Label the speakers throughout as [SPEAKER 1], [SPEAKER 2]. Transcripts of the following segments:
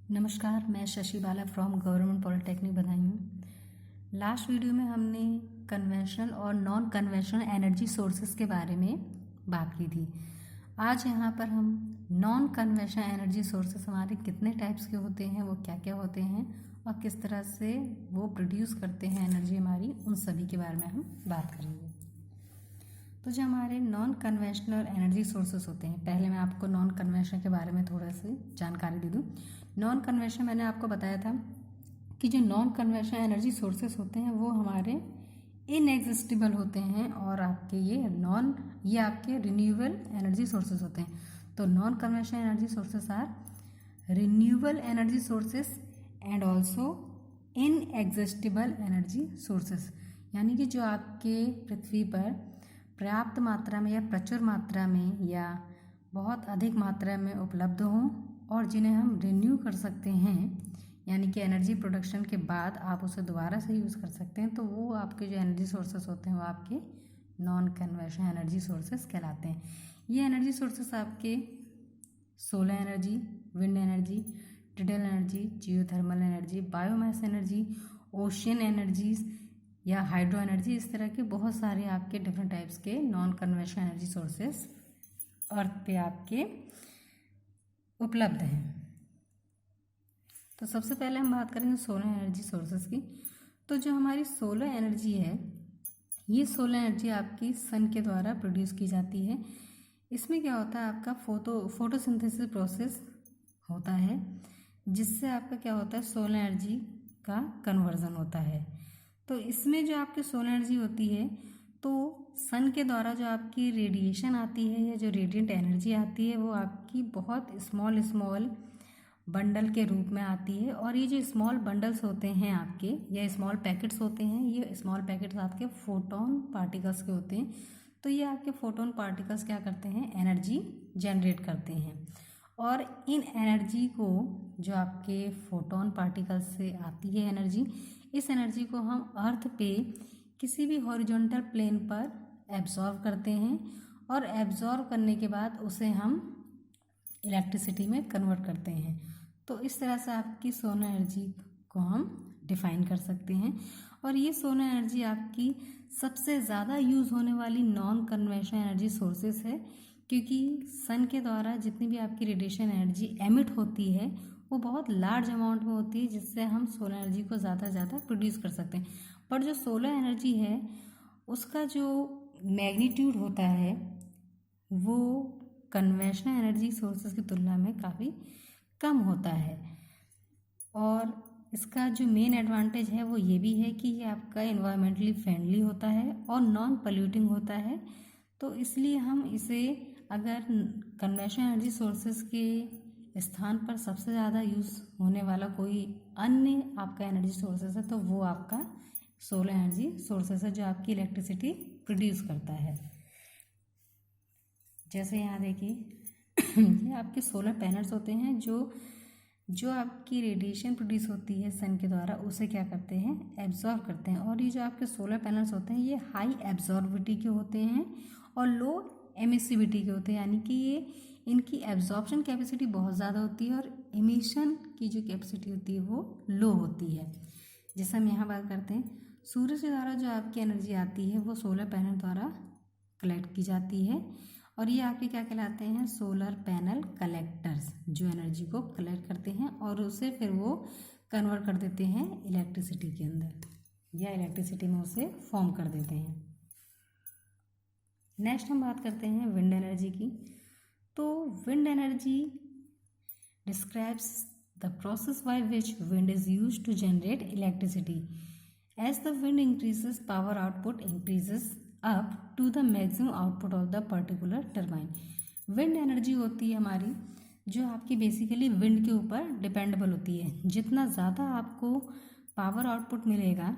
[SPEAKER 1] नमस्कार, मैं Shashi Bala from government polytechnic Badaun. Last video में हमने कन्वेंशनल और नॉन कन्वेंशनल एनर्जी सोर्सेज के बारे में बात की थी। आज यहाँ पर हम नॉन कन्वेंशनल एनर्जी सोर्सेज हमारे कितने टाइप्स के होते हैं, वो क्या क्या होते हैं और किस तरह से वो प्रोड्यूस करते हैं एनर्जी हमारी, उन सभी के बारे में हम बात करेंगे। तो जो हमारे नॉन कन्वेंशनल एनर्जी सोर्सेस होते हैं, पहले मैं आपको नॉन कन्वेंशनल के बारे में थोड़ा सी जानकारी दे दूं। नॉन कन्वेंशनल मैंने आपको बताया था कि जो नॉन कन्वेंशनल एनर्जी सोर्सेस होते हैं वो हमारे इनएग्जिस्टेबल होते हैं और ये आपके रिन्यूएबल एनर्जी सोर्सेस होते हैं। तो non conventional energy sources are renewable energy sources and also inexhaustible energy sources, यानी कि जो आपके पृथ्वी पर पर्याप्त मात्रा में या प्रचुर मात्रा में या बहुत अधिक मात्रा में उपलब्ध हों और जिन्हें हम रिन्यू कर सकते हैं, यानी कि एनर्जी प्रोडक्शन के बाद आप उसे दोबारा से यूज़ कर सकते हैं, तो वो आपके जो एनर्जी सोर्सेस होते हैं वो आपके नॉन कन्वेंशनल एनर्जी सोर्सेस कहलाते हैं। ये एनर्जी सोर्सेस आपके solar energy, wind energy, tidal energy, geothermal energy, biomass energy, ocean energies या हाइड्रो एनर्जी, इस तरह के बहुत सारे आपके डिफरेंट टाइप्स के नॉन कन्वेंशनल एनर्जी सोर्सेस अर्थ पे आपके उपलब्ध हैं। तो सबसे पहले हम बात करेंगे सोलर एनर्जी सोर्सेस की। तो जो हमारी सोलर एनर्जी है, ये सोलर एनर्जी आपकी सन के द्वारा प्रोड्यूस की जाती है। इसमें क्या होता है, आपका फोटोसिंथेसिस प्रोसेस होता है, जिससे आपका क्या होता है, सोलर एनर्जी का कन्वर्जन होता है। तो इसमें जो आपकी सोलर एनर्जी होती है, तो सन के द्वारा जो आपकी रेडिएशन आती है या जो रेडिएंट एनर्जी आती है वो आपकी बहुत स्मॉल बंडल के रूप में आती है। और ये जो स्मॉल बंडल्स होते हैं आपके या स्मॉल पैकेट्स होते हैं, ये स्मॉल पैकेट्स आपके फोटोन पार्टिकल्स के होते हैं। तो ये आपके फोटोन पार्टिकल्स क्या करते हैं, एनर्जी जनरेट करते हैं। और इन एनर्जी को जो आपके फोटोन पार्टिकल्स से आती है एनर्जी, इस एनर्जी को हम अर्थ पे किसी भी हॉरिजॉन्टल प्लेन पर एब्जॉर्व करते हैं और एब्जॉर्व करने के बाद उसे हम इलेक्ट्रिसिटी में कन्वर्ट करते हैं। तो इस तरह से आपकी सोलर एनर्जी को हम डिफाइन कर सकते हैं। और ये सोलर एनर्जी आपकी सबसे ज़्यादा यूज़ होने वाली नॉन कन्वेंशनल एनर्जी सोर्सेस है, क्योंकि सन के द्वारा जितनी भी आपकी रेडिएशन एनर्जी एमिट होती है वो बहुत लार्ज अमाउंट में होती है, जिससे हम सोलर एनर्जी को ज़्यादा से ज़्यादा प्रोड्यूस कर सकते हैं। पर जो सोलर एनर्जी है उसका जो मैग्नीट्यूड होता है वो कन्वेंशनल एनर्जी सोर्सेज की तुलना में काफ़ी कम होता है। और इसका जो मेन एडवांटेज है वो ये भी है कि ये आपका इन्वायरमेंटली फ्रेंडली होता है और नॉन पोल्यूटिंग होता है। तो इसलिए हम इसे अगर कन्वेंशनल एनर्जी सोर्सेज के स्थान पर सबसे ज़्यादा यूज़ होने वाला कोई अन्य आपका एनर्जी सोर्सेज है तो वो आपका सोलर एनर्जी सोर्सेज है, जो आपकी इलेक्ट्रिसिटी प्रोड्यूस करता है। जैसे यहाँ देखिए ये आपके सोलर पैनल्स होते हैं जो आपकी रेडिएशन प्रोड्यूस होती है सन के द्वारा, उसे क्या करते हैं, एब्जॉर्व करते हैं। और ये जो आपके सोलर पैनल्स होते हैं ये हाई एब्जॉर्बिविटी के होते हैं और लो एमिसिविटी के होते हैं, यानी कि ये इनकी एब्जॉर्प्शन कैपेसिटी बहुत ज़्यादा होती है और एमिशन की जो कैपेसिटी होती है वो लो होती है। जैसे हम यहाँ बात करते हैं, सूरज के द्वारा जो आपकी एनर्जी आती है वो सोलर पैनल द्वारा कलेक्ट की जाती है और ये आपके क्या कहलाते हैं, सोलर पैनल कलेक्टर्स, जो एनर्जी को कलेक्ट करते हैं और उसे फिर वो कन्वर्ट कर देते हैं इलेक्ट्रिसिटी के अंदर या इलेक्ट्रिसिटी में उसे फॉर्म कर देते हैं। नेक्स्ट हम बात करते हैं विंड एनर्जी की। तो wind energy describes the process by which wind is used to generate electricity. As the wind increases, power output increases up to the maximum output of the particular turbine. Wind energy होती है हमारी जो आपकी basically wind के ऊपर dependable होती है। जितना ज़्यादा आपको पावर आउटपुट मिलेगा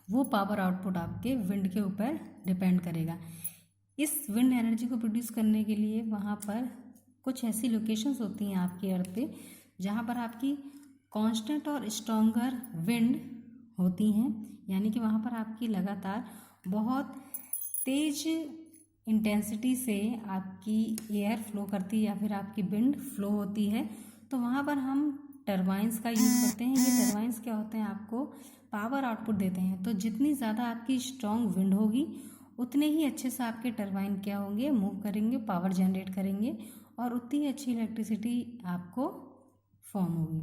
[SPEAKER 1] वो पावर आउटपुट आपके विंड के ऊपर डिपेंड करेगा। इस विंड एनर्जी को प्रोड्यूस करने के लिए वहाँ पर कुछ ऐसी लोकेशंस होती हैं आपके अर्थ पे जहाँ पर आपकी कांस्टेंट और स्ट्रॉन्गर विंड होती हैं, यानी कि वहाँ पर आपकी लगातार बहुत तेज इंटेंसिटी से आपकी एयर फ्लो करती है या फिर आपकी विंड फ्लो होती है। तो वहाँ पर हम टरबाइंस का यूज़ करते हैं। ये टरबाइंस क्या होते हैं, आपको पावर आउटपुट देते हैं। तो जितनी ज़्यादा आपकी स्ट्रॉन्ग विंड होगी उतने ही अच्छे से आपके टरबाइन क्या होंगे, मूव करेंगे, पावर जनरेट करेंगे और उतनी ही अच्छी इलेक्ट्रिसिटी आपको फॉर्म होगी।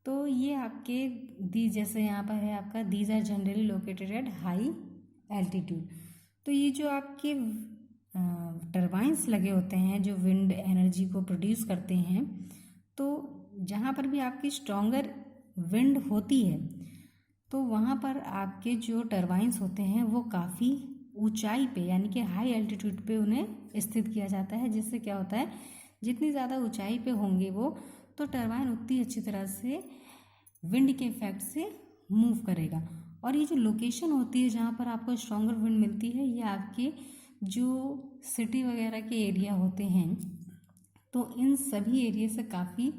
[SPEAKER 1] तो ये आपके दी जैसे यहाँ पर है आपका these are generally located at high altitude. तो ये जो आपके टरबाइंस लगे होते हैं जो विंड एनर्जी को प्रोड्यूस करते हैं, तो जहाँ पर भी आपकी स्ट्रॉन्गर विंड होती है तो वहाँ पर आपके जो टरबाइंस होते हैं वो काफ़ी ऊंचाई पे यानी कि हाई एल्टीट्यूड पे उन्हें स्थित किया जाता है। जिससे क्या होता है, जितनी ज़्यादा ऊंचाई पे होंगे वो तो टरबाइन उतनी अच्छी तरह से विंड के इफेक्ट से मूव करेगा। और ये जो लोकेशन होती है जहाँ पर आपको स्ट्रॉन्गर विंड मिलती है, ये आपके जो सिटी वगैरह के एरिया होते हैं तो इन सभी एरिया से काफ़ी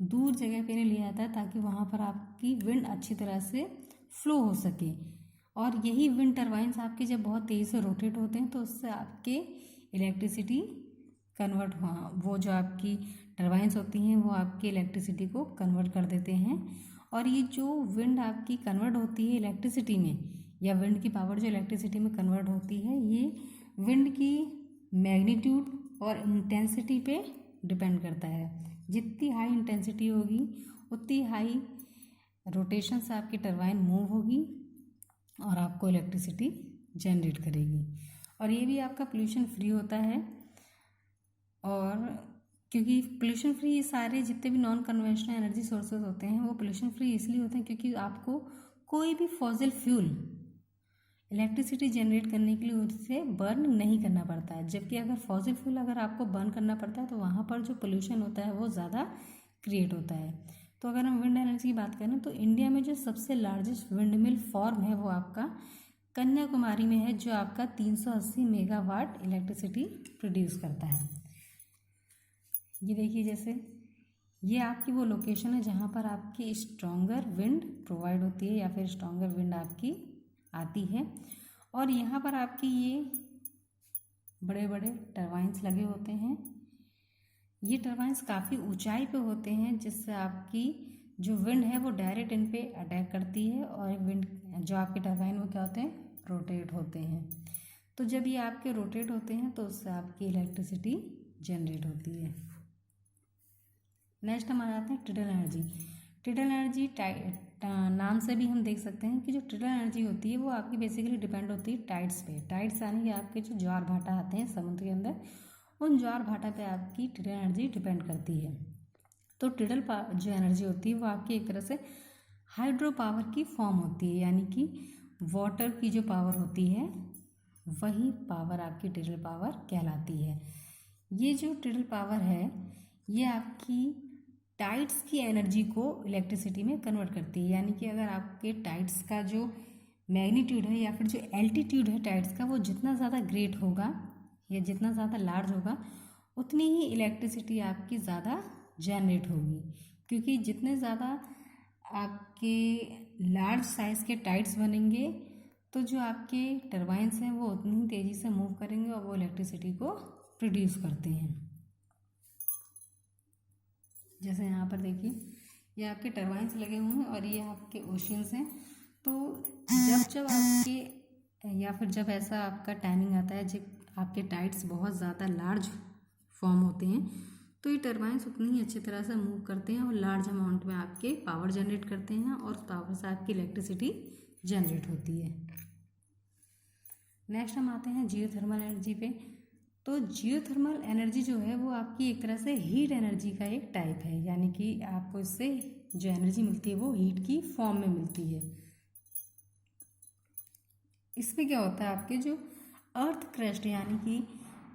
[SPEAKER 1] दूर जगह पे नहीं लिया जाता है ताकि वहाँ पर आपकी विंड अच्छी तरह से फ्लो हो सके। और यही विंड टरबाइंस आपके जब बहुत तेज़ी से रोटेट होते हैं तो उससे आपके इलेक्ट्रिसिटी कन्वर्ट वो जो आपकी टरबाइंस होती हैं वो आपकी इलेक्ट्रिसिटी को कन्वर्ट कर देते हैं। और ये जो विंड आपकी कन्वर्ट होती है इलेक्ट्रिसिटी में, या विंड की पावर जो इलेक्ट्रिसिटी में कन्वर्ट होती है, ये विंड की मैग्नीट्यूड और इंटेंसिटी पे डिपेंड करता है। जितनी हाई इंटेंसिटी होगी उतनी हाई रोटेशन से आपकी टरबाइन मूव होगी और आपको इलेक्ट्रिसिटी जनरेट करेगी। और ये भी आपका पोल्यूशन फ्री होता है। और क्योंकि पोल्यूशन फ्री ये सारे जितने भी नॉन कन्वेंशनल एनर्जी सोर्सेज होते हैं वो पोल्यूशन फ्री इसलिए होते हैं क्योंकि आपको कोई भी फॉसिल फ्यूल इलेक्ट्रिसिटी जनरेट करने के लिए उससे बर्न नहीं करना पड़ता है। जबकि अगर फॉसिल फ्यूल अगर आपको बर्न करना पड़ता है तो वहाँ पर जो पोल्यूशन होता है वो ज़्यादा क्रिएट होता है। तो अगर हम विंड एनर्जी की बात करें तो इंडिया में जो सबसे लार्जेस्ट विंड मिल फॉर्म है वो आपका कन्याकुमारी में है, जो आपका 380 मेगावाट इलेक्ट्रिसिटी प्रोड्यूस करता है। ये देखिए, जैसे ये आपकी वो लोकेशन है जहाँ पर आपकी स्ट्रॉन्गर विंड प्रोवाइड होती है या फिर स्ट्रॉन्गर विंड आपकी आती है। और यहाँ पर आपकी ये बड़े बड़े टरबाइंस लगे होते हैं। ये टरबाइंस काफ़ी ऊंचाई पे होते हैं जिससे आपकी जो विंड है वो डायरेक्ट इन पे अटैक करती है और विंड जो आपके टरबाइन वो क्या होते हैं, रोटेट होते हैं। तो जब ये आपके रोटेट होते हैं तो उससे आपकी इलेक्ट्रिसिटी जनरेट होती है। नेक्स्ट हम आ जाते हैं टिडल एनर्जी। टिडल एनर्जी नाम से भी हम देख सकते हैं कि जो टिडल एनर्जी होती है वो आपकी बेसिकली डिपेंड होती है टाइड्स पे। टाइड्स यानी कि आपके जो ज्वार भाटा आते हैं समुद्र के अंदर, उन ज्वार भाटा पे आपकी टिडल एनर्जी डिपेंड करती है। तो टिडल जो एनर्जी होती है वो आपकी एक तरह से हाइड्रो पावर की फॉर्म होती है, यानी कि वाटर की जो पावर होती है वही पावर आपकी टिडल पावर कहलाती है। ये जो टिडल पावर है ये आपकी टाइड्स की एनर्जी को इलेक्ट्रिसिटी में कन्वर्ट करती है। यानी कि अगर आपके टाइड्स का जो मैग्नीट्यूड है या फिर जो एल्टीट्यूड है टाइड्स का वो जितना ज़्यादा ग्रेट होगा या जितना ज़्यादा लार्ज होगा उतनी ही इलेक्ट्रिसिटी आपकी ज़्यादा जनरेट होगी। क्योंकि जितने ज़्यादा आपके लार्ज साइज़ के टाइड्स बनेंगे तो जो आपके टरबाइंस हैं वो उतनी ही तेज़ी से मूव करेंगे और वो इलेक्ट्रिसिटी को प्रोड्यूस करते हैं। जैसे यहाँ पर देखिए, ये आपके टरबाइंस लगे हुए हैं और ये आपके ओशियंस हैं। तो जब आपके या फिर जब ऐसा आपका टाइमिंग आता है जब आपके टाइड्स बहुत ज़्यादा लार्ज फॉर्म होते हैं तो ये टरबाइंस उतनी ही अच्छी तरह से मूव करते हैं और लार्ज अमाउंट में आपके पावर जनरेट करते हैं और उस पावर से आपकी इलेक्ट्रिसिटी जनरेट होती है। नेक्स्ट हम आते हैं जियोथर्मल एनर्जी पे। तो जियोथर्मल एनर्जी जो है वो आपकी एक तरह से हीट एनर्जी का एक टाइप है, यानी कि आपको इससे जो एनर्जी मिलती है वो हीट की फॉर्म में मिलती है। इसमें क्या होता है, आपके जो अर्थ क्रस्ट यानी कि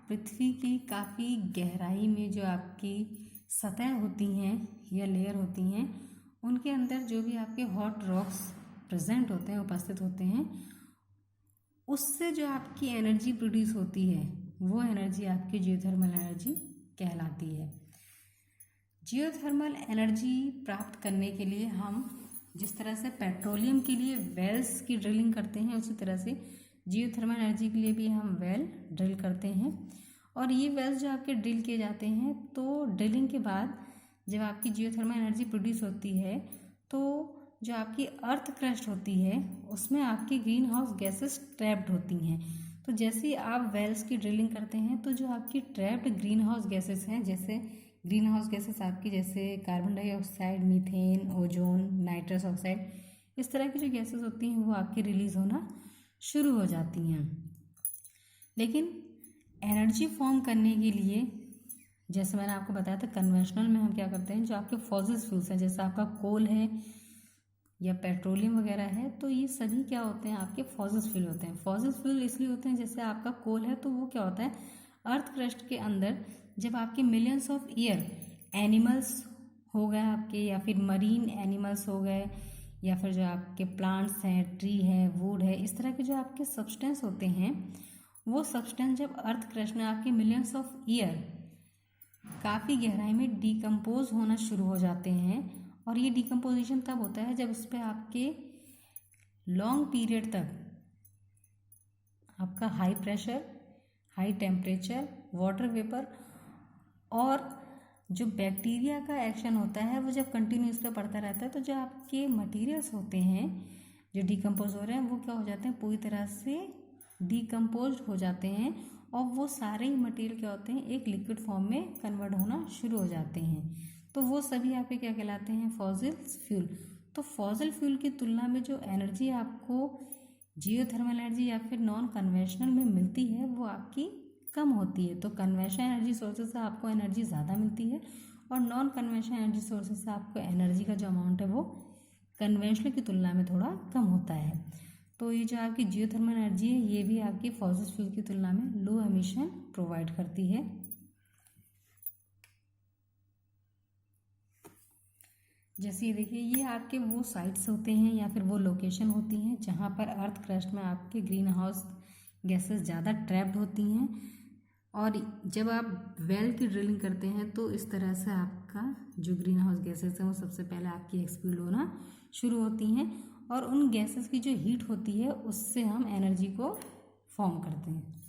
[SPEAKER 1] पृथ्वी की काफ़ी गहराई में जो आपकी सतह होती हैं या लेयर होती हैं उनके अंदर जो भी आपके हॉट रॉक्स प्रेजेंट होते हैं, उपस्थित होते हैं, उससे जो आपकी एनर्जी प्रोड्यूस होती है वो एनर्जी आपकी जियोथर्मल एनर्जी कहलाती है। जियोथर्मल एनर्जी प्राप्त करने के लिए हम जिस तरह से पेट्रोलियम के लिए वेल्स की ड्रिलिंग करते हैं उसी तरह से जियोथर्मल एनर्जी के लिए भी हम वेल ड्रिल करते हैं। और ये वेल्स जो आपके ड्रिल किए जाते हैं तो ड्रिलिंग के बाद जब आपकी जियोथर्मल एनर्जी प्रोड्यूस होती है तो जो आपकी अर्थ क्रस्ट होती है उसमें आपकी ग्रीन हाउस गैसेस ट्रैप्ड होती हैं। तो जैसे ही आप वेल्स की ड्रिलिंग करते हैं तो जो आपकी ट्रैप्ड ग्रीन हाउस गैसेस हैं, जैसे ग्रीन हाउस गैसेस आपकी जैसे carbon dioxide, methane, ozone, nitrous oxide, इस तरह की जो गैसेस होती हैं वो आपकी रिलीज होना शुरू हो जाती हैं। लेकिन एनर्जी फॉर्म करने के लिए जैसे मैंने आपको बताया था कन्वेंशनल में हम क्या करते हैं, जो आपके फॉसिल फ्यूल्स हैं जैसे आपका कोल है या पेट्रोलियम वगैरह है, तो ये सभी क्या होते हैं, आपके फॉसिल फ्यूल होते हैं। फॉसिल फ्यूल इसलिए होते हैं, जैसे आपका कोल है तो वो क्या होता है, अर्थ क्रस्ट के अंदर जब आपके मिलियंस ऑफ ईयर एनिमल्स हो गए आपके, या फिर मरीन एनिमल्स हो गए, या फिर जो आपके प्लांट्स हैं, ट्री है, वुड है, इस तरह के जो आपके सब्सटेंस होते हैं, वो सब्सटेंस जब अर्थ क्रस्ट में आपके मिलियंस ऑफ ईयर काफ़ी गहराई में डिकम्पोज होना शुरू हो जाते हैं। और ये डिकम्पोजिशन तब होता है जब उस पर आपके लॉन्ग पीरियड तक आपका high pressure, high temperature, water vapour और जो बैक्टीरिया का एक्शन होता है वो जब कंटिन्यूस पे पड़ता रहता है, तो जो आपके मटेरियल्स होते हैं जो डिकम्पोज हो रहे हैं वो क्या हो जाते हैं, पूरी तरह से डिकम्पोज हो जाते हैं और वो सारे ही मटेरियल क्या होते हैं, एक लिक्विड फॉर्म में कन्वर्ट होना शुरू हो जाते हैं। तो वो सभी आपके क्या कहलाते हैं, फॉसिल फ्यूल। तो फॉसिल फ्यूल की तुलना में जो एनर्जी आपको जियोथर्मल एनर्जी या फिर नॉन कन्वेंशनल में मिलती है वो आपकी कम होती है। तो कन्वेंशनल एनर्जी सोर्सेज से आपको एनर्जी ज़्यादा मिलती है और नॉन कन्वेंशनल एनर्जी सोर्सेज से आपको एनर्जी का जो अमाउंट है वो कन्वेंशनल की तुलना में थोड़ा कम होता है। तो ये जो आपकी जियोथर्मल एनर्जी है ये भी आपकी फॉसिल फ्यूल की तुलना में लो एमिशन प्रोवाइड करती है। जैसे ये देखिए, ये आपके वो साइट्स होते हैं या फिर वो लोकेशन होती हैं जहाँ पर अर्थ क्रस्ट में आपके ग्रीन हाउस गैसेस ज़्यादा ट्रैप्ड होती हैं। और जब आप वेल की ड्रिलिंग करते हैं तो इस तरह से आपका जो ग्रीन हाउस गैसेस हैं वो सबसे पहले आपकी एक्सपीड होना शुरू होती हैं और उन गैसेस की जो हीट होती है उससे हम एनर्जी को फॉर्म करते हैं।